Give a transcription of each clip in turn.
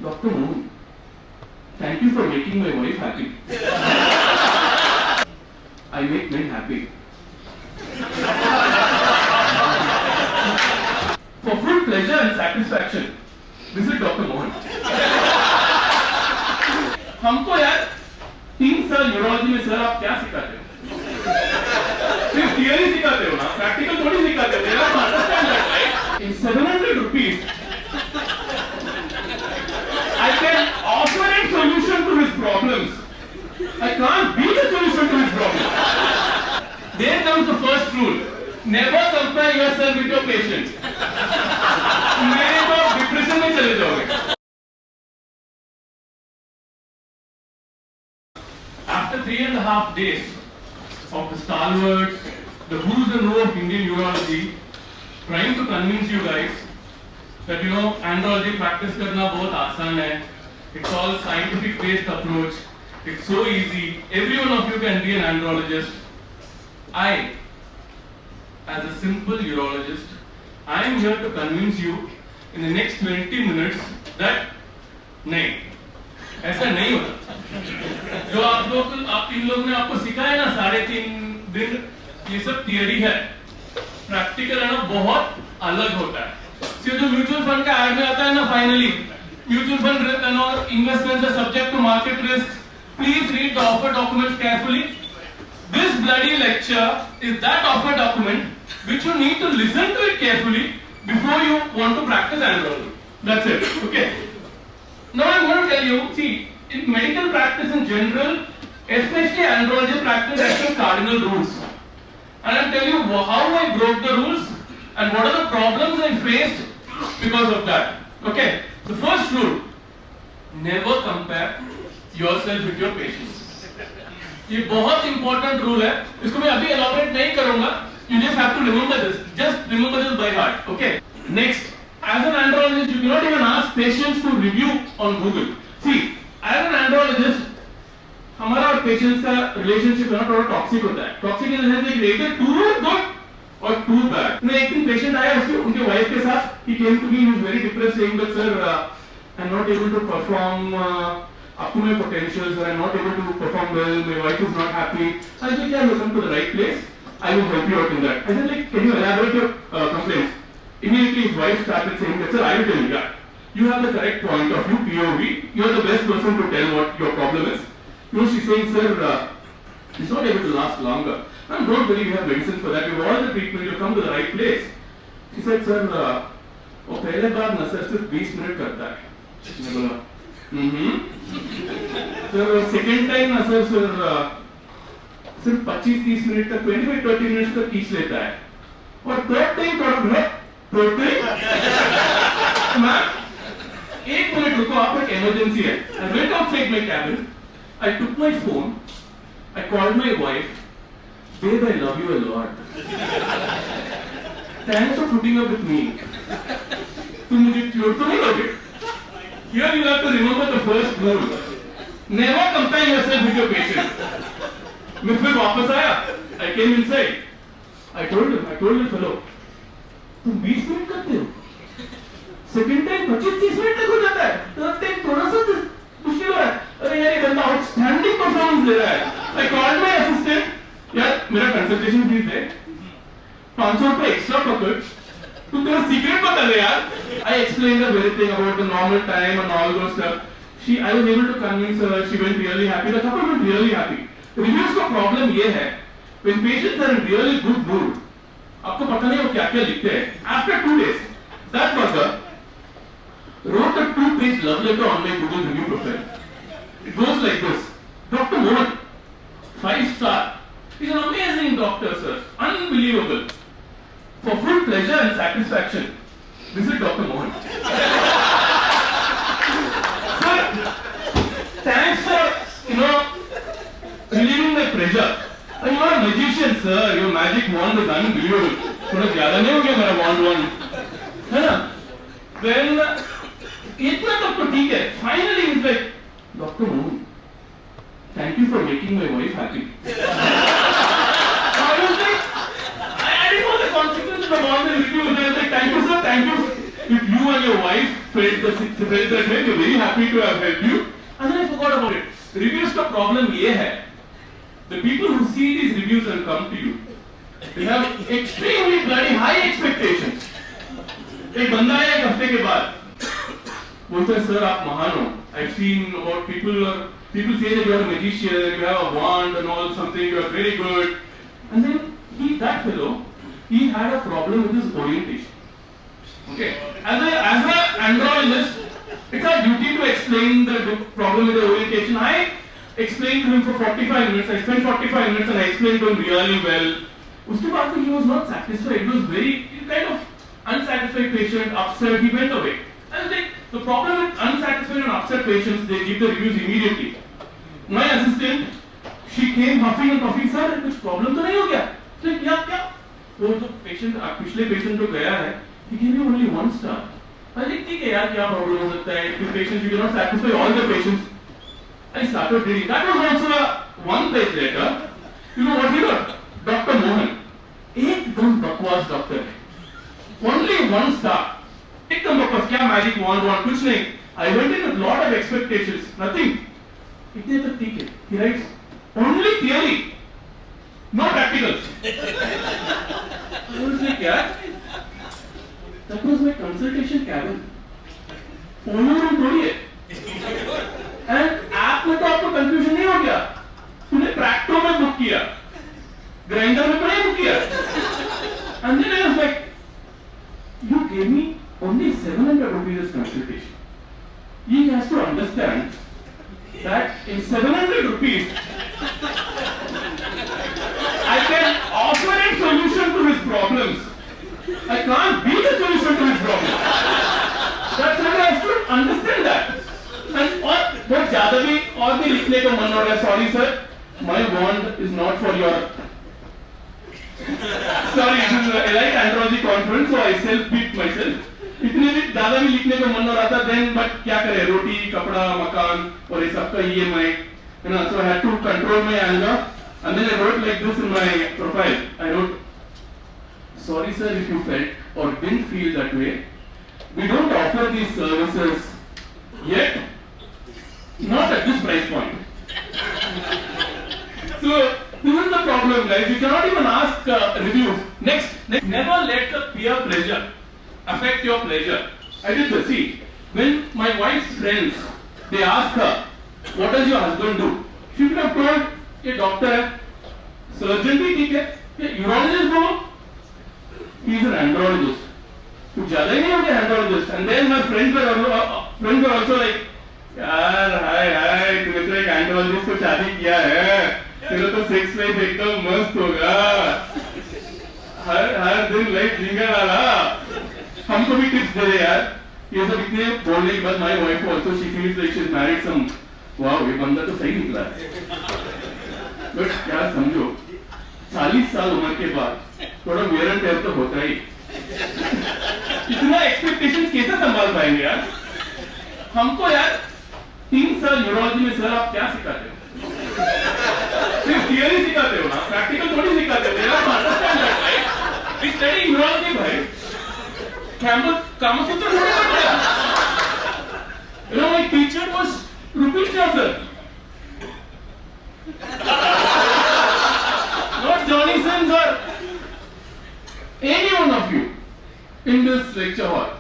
Dr. Moon, thank you for making my wife happy. I make men happy. For full pleasure and satisfaction, visit Dr. Mohan. हमको यार 3 साल urology में sir आप क्या सिखाते हो? सिर्फ थियरी सिखाते हो ना, प्रैक्टिकल थोड़ी सिखाते हो. You have to understand that, right? In 700 rupees, I can offer a solution to his problems. I can't be the solution to his problems. There comes the first rule. Never compare yourself with your patient. मेरे को depression में चले जाओगे. After 3.5 days of the stalwarts, the who's and who of Indian urology, trying to convince you guys that andrology practice करना बहुत आसान है. It's all scientific based approach. It's so easy. Every one of you can be an andrologist. I, as a simple urologist, I am here to convince you in the next 20 minutes that नहीं, ऐसा नहीं होता. जो आप इन लोगों ने आपको सिखाया ना 3.5 दिन, ये सब थियरी है. प्रैक्टिकल है ना बहुत अलग होता है. जो म्यूचुअल फंड का ऐड में आता है ना, finally mutual fund investments are subject to market risk. Please read the offer documents carefully. This bloody lecture is that offer document which you need to listen to it carefully before you want to practice andrology. That's it. Okay. Now I'm going to tell you, see, in medical practice in general, especially andrology practice has some cardinal rules. And I'll tell you how I broke the rules and what are the problems I faced because of that. Okay. The first rule, never compare yourself with your patients. ये बहुत important rule है. इसको मैं अभी elaborate नहीं करूंगा. You just have to remember this. Just remember this by heart. Okay. Next, as an andrologist, you cannot even ask patients to review on Google. See, as an andrologist, हमारा और patients का relationship है ना थोड़ा toxic होता है. Toxic in the sense that either too good or too bad. मैं एक दिन patient आया उनके wife के साथ. He came to me. He was very depressed, saying that sir, I'm not able to perform up to my potentials, or I'm not able to perform well, my wife is not happy. I said, yeah, you come to the right place, I will help you out in that. I said, like, can you elaborate your complaints? Immediately his wife started saying that, sir, I will tell you that. You have the correct point of view, POV, you are the best person to tell what your problem is. She's saying, sir, it's not able to last longer. And don't worry, we have medicine for that, you have all the treatment, you come to the right place. She said, sir, वो पहले बार न sir सिर्फ 20 minute करता है. मैं बोला, sir second time ना sir सिर्फ 25-30 मिनट तक 25-30 मिनट तक खींच लेता है. और थर्ड टाइम थोड़ा एक मिनट रुको, आप एक इमरजेंसी है. I went outside my cabin. I took my phone. I called my wife. Babe, I love you a lot. Thanks for putting up with me. तुम मुझे क्योर तो नहीं लोगे? Here you have to remember the first rule. Never compare yourself with your patient. मैं फिर वापस आया. I came inside. I told the fellow, तुम 20 मिनट करते हो. Second time 25-30 मिनट तक हो जाता है. Third time थोड़ा सा मुश्किल हो रहा है. अरे यार ये बंदा आउटस्टैंडिंग परफॉर्मेंस दे रहा है. I called my assistant. यार मेरा कंसल्टेशन फीस है 500 रुपए एक्स्ट्रा पकड़. तू तेरा सीक्रेट बता दे यार. I explained everything about the normal time and all those stuff. I was able to convince her. She went really happy. The couple went really happy. Reviews का problem ये है, when patients are in really good mood, आपको पता नहीं वो क्या-क्या लिखते हैं. After 2 days, that worker wrote a 2-page love letter on my Google review profile. It goes like this: Dr. Mohan, 5-star. He's an amazing doctor, sir. Unbelievable. For full pleasure and satisfaction, visit Dr. Mohan. Sir, thanks for relieving my pressure. And you are a magician, sir. Your magic wand is unbelievable. थोड़ा ज़्यादा नहीं हो गया मेरा wand, है ना? Then इतना तक तो ठीक है. Finally, he's like, Dr. Mohan, thank you for making my wife happy. I was like, I didn't know the consequences of all the reviews. I was like, thank you, sir. Thank you. If you and your wife felt that way. We're very happy to have helped you. And then I forgot about it. Reviews का problem ये है. The people who see these reviews and come to you, they have extremely bloody high expectations. एक बंदा है एक हफ्ते के बाद बोलते हैं सर आप महान हो. I've seen about people say that you are a magician, you have a wand and all something, you are very good. And then that fellow, he had a problem with his orientation. Okay, as a andrologist, it's our duty to explain the problem with the orientation. I explained to him for 45 minutes. I spent 45 minutes and I explained to him really well. Uske baad he was not satisfied. He was very kind of unsatisfied patient, upset. He went away. And the problem with unsatisfied and upset patients, they give the reviews immediately. My assistant, she came huffing and puffing. Sir, कुछ problem तो नहीं हो गया? तो क्या? वो जो patient, पिछले patient जो गया है, he gave me only 1 star. I think ठीक है यार क्या problem हो सकता है? If patients, you cannot satisfy all the patients. I started reading. That was also a 1 page letter. You know what he wrote? Dr. Mohan. एकदम बकवास doctor है. Only 1 star. एकदम बकवास. क्या magic wand कुछ नहीं. I went in with lot of expectations. Nothing. इतने तक ठीक है. He writes only theory, no practicals. I was like यार. That was my consultation cabin. Phone room थोड़ी है. And ऐप में तो आपको कंफ्यूजन नहीं हो गया. तूने प्रैक्टो में बुक किया, ग्राइंडर में तो नहीं बुक किया. And then I was like, you gave me only 700 rupees as consultation. He has to understand that in 700 rupees, I can offer a solution to his problems. I can't be the solution to his problems. That's how I have to understand that. And और बहुत ज़्यादा भी और भी लिखने को मन हो रहा है. Sorry sir, my wand is not for your. Sorry, this is a elite andrology conference, so I self-beat myself. इतने भी ज़्यादा भी लिखने को मन हो रहा था. Then but क्या करें, रोटी, कपड़ा, मकान और ये सबका EMI, you know, so I had to control my anger. And then I wrote like this in my profile. I wrote, sorry sir if you felt or didn't feel that way. We don't offer these services yet. Not at this price point. So this is the problem, guys. You cannot even ask reviews. Next, never let the peer pressure affect your pleasure. I did this. See, when my wife's friends, they ask her, what does your husband do? She could have told, a doctor है, surgeon भी ठीक है, urologist बोलो, he is an andrologist. कुछ ज़्यादा ही नहीं हो गया andrologist. And then her friends were also like, यार हाय तूने तो एक एंड्रोलॉजिस्ट को शादी किया है, तेरा तो सेक्स लाइफ एकदम मस्त होगा, हर दिन लाइफ जीने वाला. हमको भी टिप्स दे दे यार. ये सब इतने बोलने के बाद my wife also she feels like she is married some. Wow, ये बंदा तो सही निकला है. बट क्या समझो, 40 साल उम्र के बाद थोड़ा वेयर एंड टेयर तो होता ही. इतना एक्सपेक्टेशन कैसे संभाल पाएंगे यार. हमको यार 3 साल न्यूरोलॉजी में सर आप क्या सिखाते हो? सिर्फ थियरी सिखाते हो ना, प्रैक्टिकल थोड़ी सिखाते हो यार. Understand that right? We study neurology भाई. कामसूत्र थोड़ी पढ़ते हैं. You know, my teacher was Rupesh sir. Not Johnny Sins or any one of you in this lecture hall.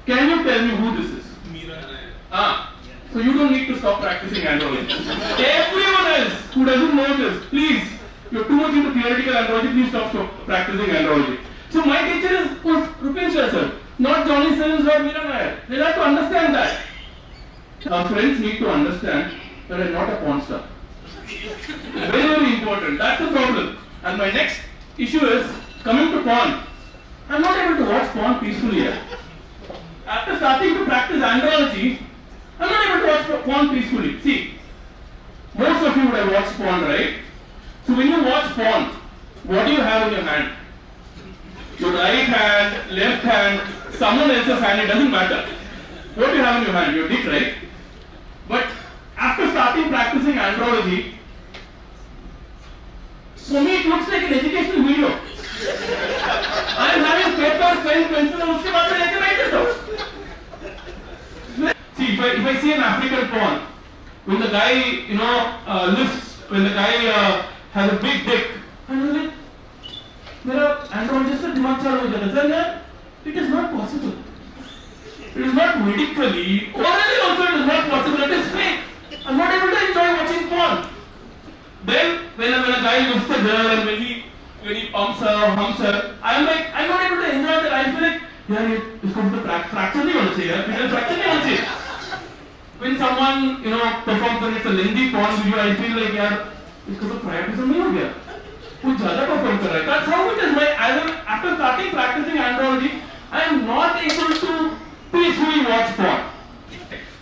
Can you tell me who this is? Meera. So you don't need to stop practicing andrology. Everyone else who doesn't know this, please, you're too much into theoretical andrology, please stop practicing andrology. So my teacher was Rupesh sir, not Johnny Sins or Meera Nair. They have to understand that. Our friends need to understand that I'm not a porn star. Very, very important. That's the problem. And my next issue is coming to porn. I'm not able to watch porn peacefully here. After starting to practice andrology, I'm not able to watch porn peacefully. See, most of you would have watched porn, right? So when you watch porn, what do you have in your hand? Your right hand, left hand, someone else's hand, it doesn't matter. What do you have in your hand? Your dick, right? But after starting practicing andrology, for me it looks like an educational video. I am having paper, pen, pencil, and उसके बाद मैं लेके बैठ जाता हूँ. if I see an African porn, when the guy, lifts, when the guy has a big dick, I'm like, मेरा andrologist का दिमाग चालू हो जाता है सर यार, it is not possible. It is not medically, orally also it is not possible. It is fake. I'm not able to enjoy watching porn. Then when a guy lifts the girl and when he pumps her, humps her, I'm not able to enjoy that. I feel like, यार ये इसको तो fracture नहीं होना चाहिए यार, final fracture नहीं होना चाहिए. When someone performs and it's a lengthy porn video, I feel like यार इसको तो priapism नहीं हो गया. कुछ ज़्यादा perform कर रहा है. That's how it is. After starting practicing andrology, I am not able to peacefully watch porn.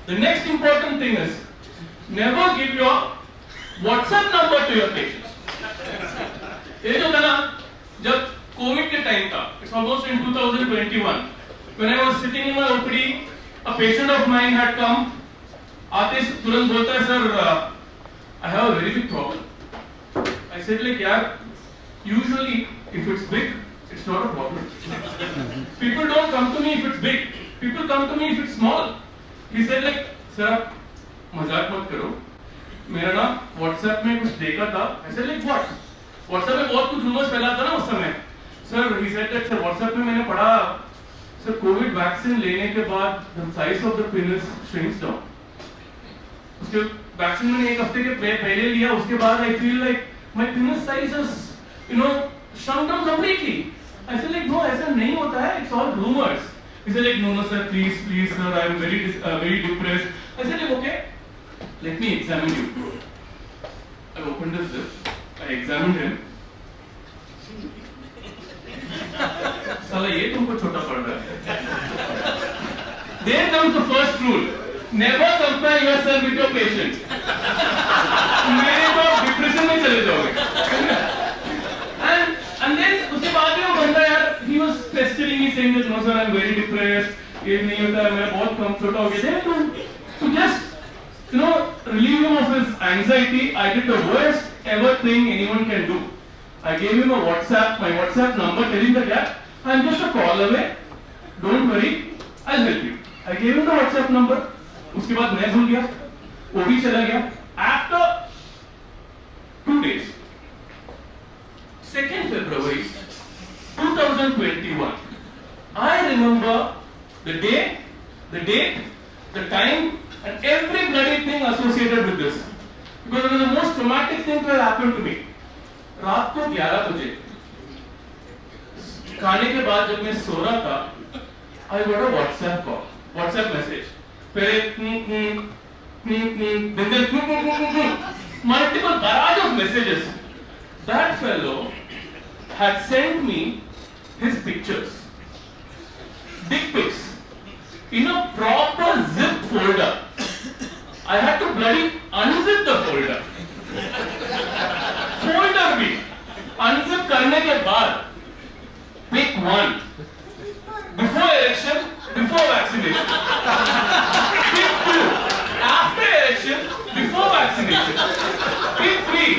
The next important thing is never give your WhatsApp number to your patients. ये जो था ना, जब कोविड के time था, it's almost in 2021, when I was sitting in my OPD, a patient of mine had come. आते तुरंत बोलता है sir, I have a very big problem. I said like यार, usually if it's big, it's not a problem. People don't come to me if it's big. People come to me if it's small. He said like, sir, मजाक मत करो. मेरा ना WhatsApp में कुछ देखा था. I said like what? WhatsApp में बहुत कुछ rumors फैला था ना उस समय. Sir, he said that sir WhatsApp में मैंने पढ़ा, sir COVID vaccine लेने के बाद the size of the penis shrinks down. उसके वैक्सीन मैंने एक हफ्ते के पहले लिया, उसके बाद I feel like my penis size is shrunk down completely. I said like no, ऐसा नहीं होता है. It's all rumors. He said like no sir, please sir, I am very depressed. I said like okay, let me examine you. I opened this zip. I examined him. साला ये तुमको छोटा पड़ रहा है. There comes the first rule. Never compare yourself with your patient. मेरे तो depression में चले जाओगे. And then उसके बाद में वो बंदा यार, he was pestering me saying that no sir, I'm very depressed. ये नहीं होता है, मैं बहुत कम छोटा हो गया. Then to just relieve him of his anxiety, I did the worst ever thing anyone can do. I gave him my WhatsApp number, telling that yeah, I'm just a call away. Don't worry, I'll help you. I gave him the WhatsApp number. उसके बाद मैं भूल गया, वो भी चला गया. After 2 days, 2nd February 2021, I remember the day, the date, the time, and every bloody thing associated with this. Because it was the most traumatic thing that happened to me. रात को 11 बजे खाने के बाद जब मैं सो रहा था, I got a WhatsApp message. पहले multiple barrage of messages. That fellow had sent me his pictures, dick pics, in a proper zip folder. I had to bloody unzip the folder. Folder भी unzip करने के बाद pick one. Before erection, before vaccination. Pick two. After erection, before vaccination. Pick three.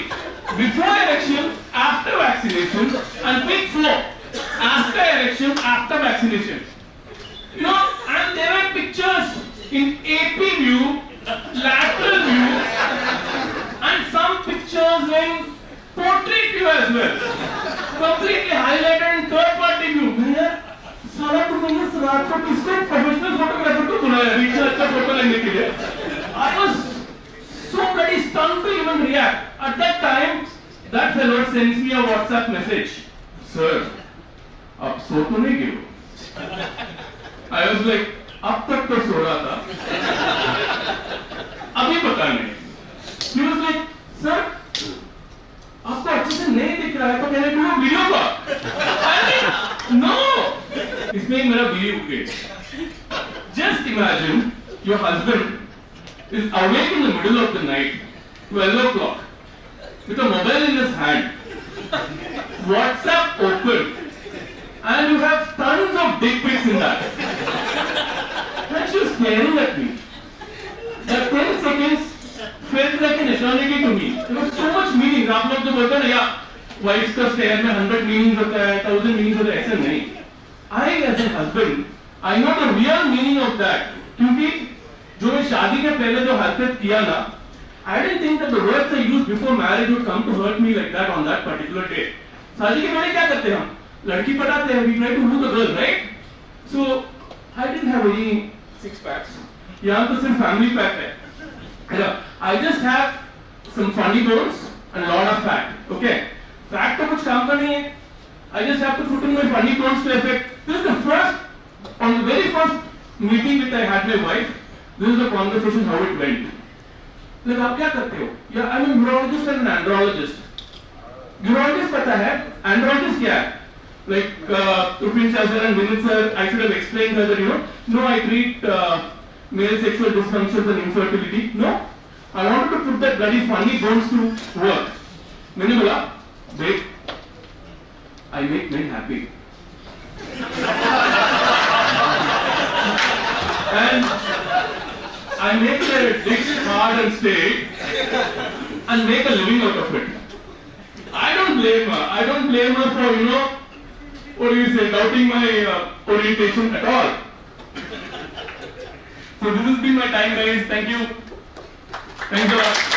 Before erection, after vaccination. And pick four. After erection, after vaccination. And there were pictures in AP view, lateral view, and some pictures in portrait view as well. Completely highlighted in third party view. सारा तुमने रात को किसको professional photographer को बुलाया richer अच्छा photo लेने के लिए. I was so bloody stunned to even react. At that time, that fellow sends me a WhatsApp message. Sir, आप सो तो नहीं गए? I was like, अब तक तो सो रहा था, अभी पता नहीं. He was like, sir, आपको अच्छे से नहीं दिख रहा है तो कहने को वीडियो का. No. इसमें ही मेरा बिलीव उठ गया. Just imagine your husband is awake in the middle of the night, 12 o'clock, with a mobile in his hand, WhatsApp open, and you have tons of dick pics in that. And she was staring at me. That 10 seconds felt like an eternity to me. There was so much meaning. आप लोग तो बोलते हैं ना यार, wives का stare में 100 meanings होता है, 1000 meanings होता है, ऐसा नहीं. I as a husband, I know the real meaning of that. क्योंकि जो मैं शादी के पहले जो हरकत किया ना, I didn't think that the words I used before marriage would come to hurt me like that on that particular day. शादी के पहले क्या करते हैं हम? लड़की पटाते हैं, we try to woo the girl, right? So I didn't have any six packs. यहाँ तो सिर्फ family pack है. I just have some funny bones and a lot of fat. Okay? Fat तो कुछ काम का नहीं है. I just have to put in my funny bones to effect. This is the first, on the very first meeting that I had my wife. This is the conversation how it went. Like आप क्या करते हो? Yeah, I'm a urologist and an andrologist. Urologist पता है, andrologist क्या है? Like Rupin sir and Vinit sir, I should have explained her that no, I treat male sexual dysfunctions and infertility. No, I wanted to put that bloody funny bones to work. मैंने बोला, babe, I make men happy. And I make their dicks hard and straight and make a living out of it. I don't blame her. I don't blame her for, what do you say, doubting my orientation at all. So this has been my time, guys. Thank you. Thanks a lot.